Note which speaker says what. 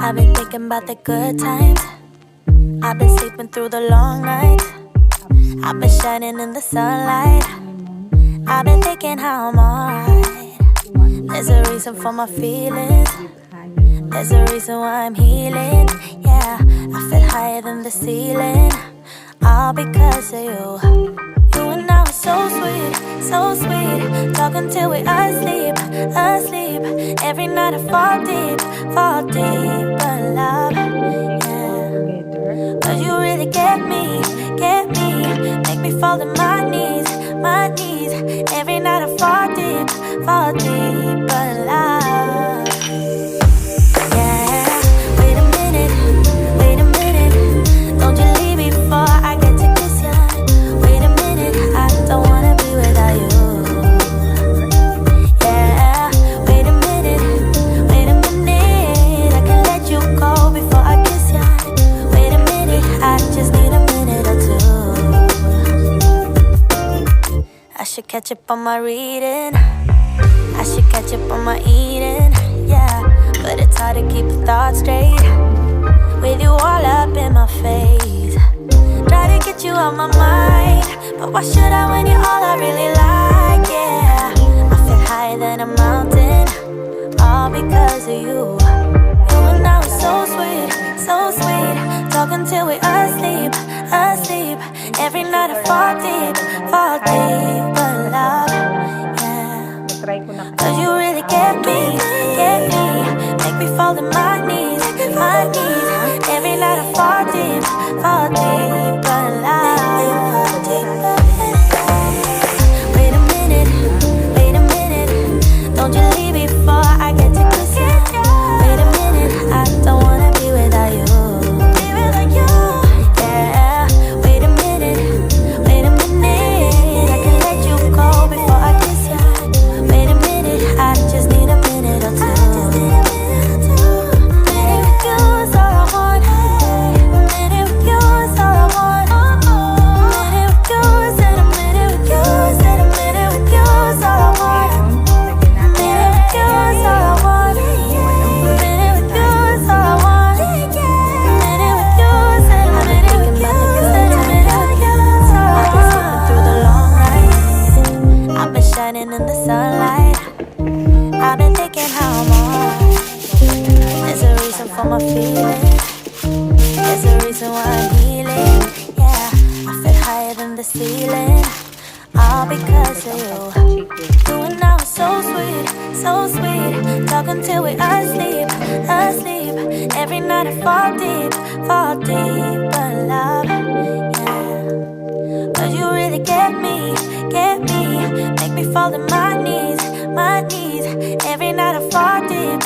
Speaker 1: I've been thinking about the good times. I've been sleeping through the long nights. I've been shining in the sunlight. I've been thinking how I'm alright. There's a reason for my feelings. There's a reason why I'm healing. Yeah, I feel higher than the ceiling. All because of you. You and I were so sweet, so sweet. Talking till we asleep, asleep. Every night I fall deep. But love, yeah. Cause you really get me. Make me fall to my knees. Every night I fall deep. But love, yeah. Wait a minute. Don't you leave before I get to kiss ya. Wait a minute, I don't wanna be without you. Yeah. Wait a minute. I can let you go before I kiss ya. Wait a minute, I just need a minute or two. I should catch up on my reading. I should catch up on my eating. Yeah, but it's hard to keep the thoughts straight with you all up in my face. Try to get you out my mind, but why should I when you're all I really like? Yeah, I feel higher than a mountain, all because of you. You and I were so sweet, so sweet. Talking till we asleep. Every night I fall deep. But love, yeah. Cause you really get me. Make me fall to my knees. Every night I fall deep. But love, wait a minute. Don't you leave before I get to kiss you. Wait a minute, I don't wanna be without you. Yeah, wait a minute. I can let you go before I kiss you. Wait a minute, I just need a minute or two. Minute with you is all I want. Minute with you is all I want. Minute with you is and a minute with you is and a minute with you is all I want. Minute with you is all I want. Minute with you is all I want. Minute with you is and a minute with you is and a minute with you is all I want. I've been sleeping through the long nights. I've been shining in the sunlight. I've been thinking how I'm alright. There's a reason for my feelings. There's a reason why I'm healing. Yeah, I feel higher than the ceiling. All because of you. You and I were so sweet, so sweet. Talking till we asleep. Every night I fall deep. But love, yeah. Cause you really get me. Make me fall to my knees. Every night I fall deep.